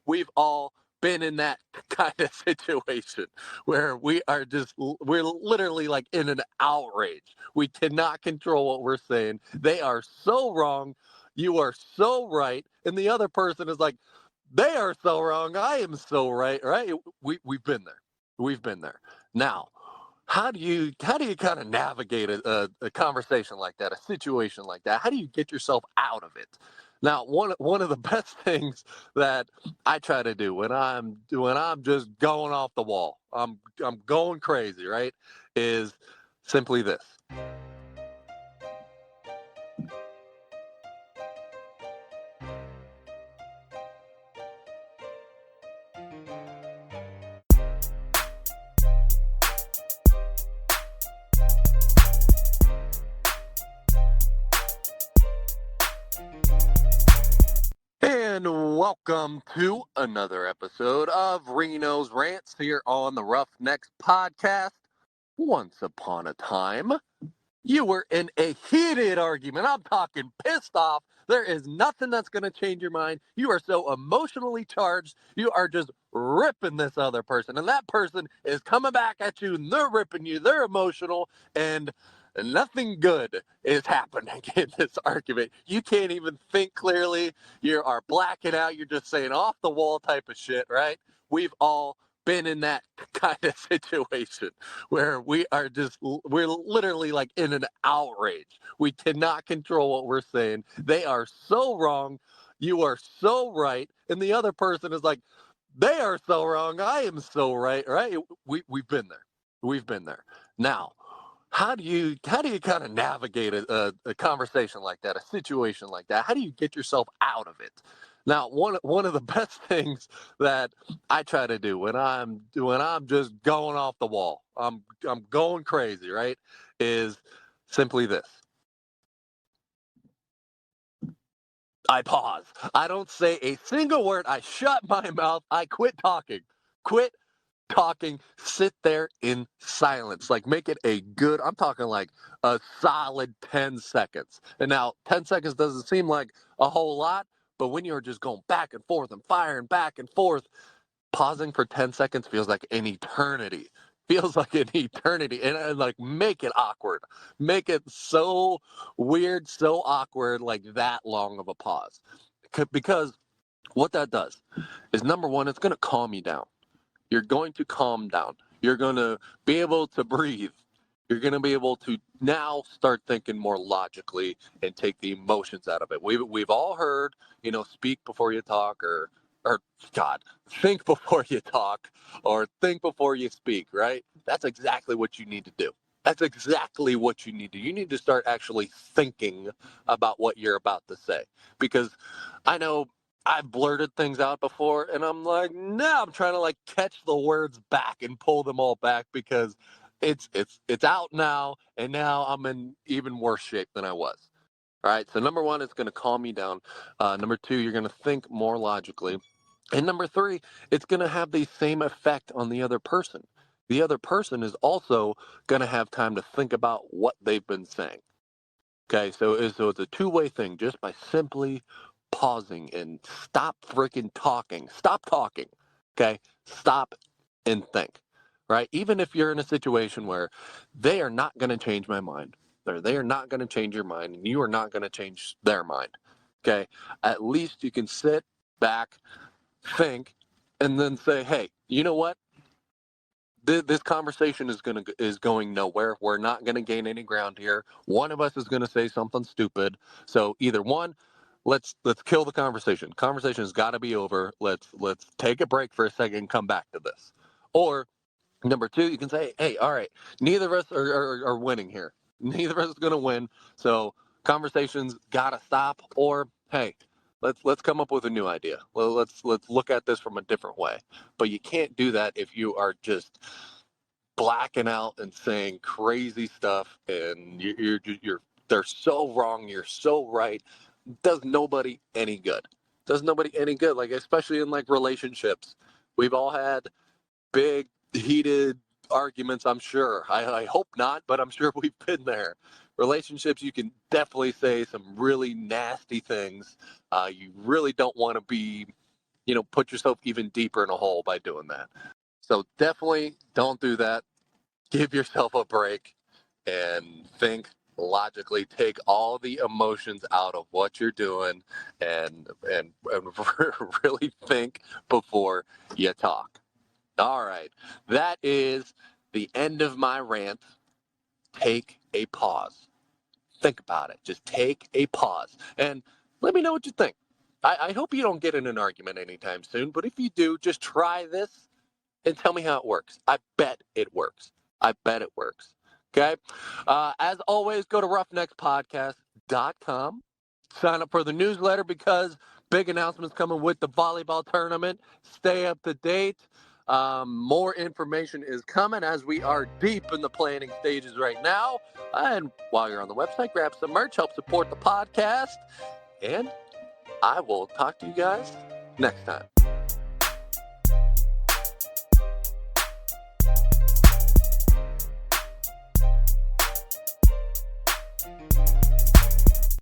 We've all been in that kind of situation where we're literally like in an outrage. We cannot control what we're saying. They are so wrong. You are so right. And the other person is like, they are so wrong. I am so right. Right. We've been there. We've been there. Now, how do you kind of navigate a conversation like that, a situation like that? How do you get yourself out of it? Now, one of the best things that I try to do when I'm just going off the wall, I'm going crazy, right? Is simply this. And welcome to another episode of Reno's Rants here on the Roughnecks podcast. Once upon a time, you were in a heated argument. I'm talking pissed off. There is nothing that's going to change your mind. You are so emotionally charged. You are just ripping this other person. And that person is coming back at you and they're ripping you. They're emotional. And nothing good is happening in this argument. You can't even think clearly. You are blacking out. You're just saying off the wall type of shit, right? We've all been in that kind of situation where we're literally like in an outrage. We cannot control what we're saying. They are so wrong. You are so right. And the other person is like, they are so wrong. I am so right. Right. We've been there. We've been there. Now, how do you kind of navigate a conversation like that, a situation like that? How do you get yourself out of it? Now, one of the best things that I try to do when I'm just going off the wall, I'm going crazy, right? Is simply this. I pause. I don't say a single word. I shut my mouth. I quit talking. Quit talking, sit there in silence. Like make it I'm talking like a solid 10 seconds. And now 10 seconds doesn't seem like a whole lot, but when you're just going back and forth and firing back and forth, pausing for 10 seconds feels like an eternity. Feels like an eternity. And like make it awkward. Make it so weird, so awkward, like that long of a pause. Because what that does is number one, it's going to calm you down. You're going to calm down. You're going to be able to breathe. You're going to be able to now start thinking more logically and take the emotions out of it. We've all heard, speak before you talk or God, think before you talk or think before you speak, right? That's exactly what you need to do. That's exactly what you need to do. You need to start actually thinking about what you're about to say because I know I've blurted things out before and I'm like, no, I'm trying to like catch the words back and pull them all back because it's out now and now I'm in even worse shape than I was. All right. So number one, it's going to calm you down. Number two, you're going to think more logically. And number three, it's going to have the same effect on the other person. The other person is also going to have time to think about what they've been saying. Okay, so it's a two-way thing just by simply pausing and stop freaking talking. Stop talking. Okay? Stop and think. Right? Even if you're in a situation where they are not going to change my mind, or they are not going to change your mind, and you are not going to change their mind. Okay? At least you can sit back, think, and then say, hey, you know what? This conversation is going nowhere. We're not going to gain any ground here. One of us is going to say something stupid. So either one, let's kill the conversation. Conversation has got to be over. Let's take a break for a second and come back to this. Or number two, you can say, hey, all right, neither of us are winning here. Neither of us is going to win. So conversations got to stop. Or hey, let's come up with a new idea. Well, let's look at this from a different way. But you can't do that if you are just blacking out and saying crazy stuff, and you're they're so wrong. You're so right. Does nobody any good. Does nobody any good. Like especially in like relationships, we've all had big heated arguments. I'm sure. I hope not, but I'm sure we've been there. Relationships, you can definitely say some really nasty things. You really don't want to be put yourself even deeper in a hole by doing that. So definitely don't do that. Give yourself a break and think logically. Take all the emotions out of what you're doing and really think before you talk. All right. That is the end of my rant. Take a pause. Think about it. Just take a pause and let me know what you think. I hope you don't get in an argument anytime soon, but if you do, just try this and tell me how it works. I bet it works. I bet it works. Okay. As always, go to roughneckspodcast.com. Sign up for the newsletter because big announcements coming with the volleyball tournament. Stay up to date. More information is coming as we are deep in the planning stages right now. And while you're on the website, grab some merch, help support the podcast. And I will talk to you guys next time.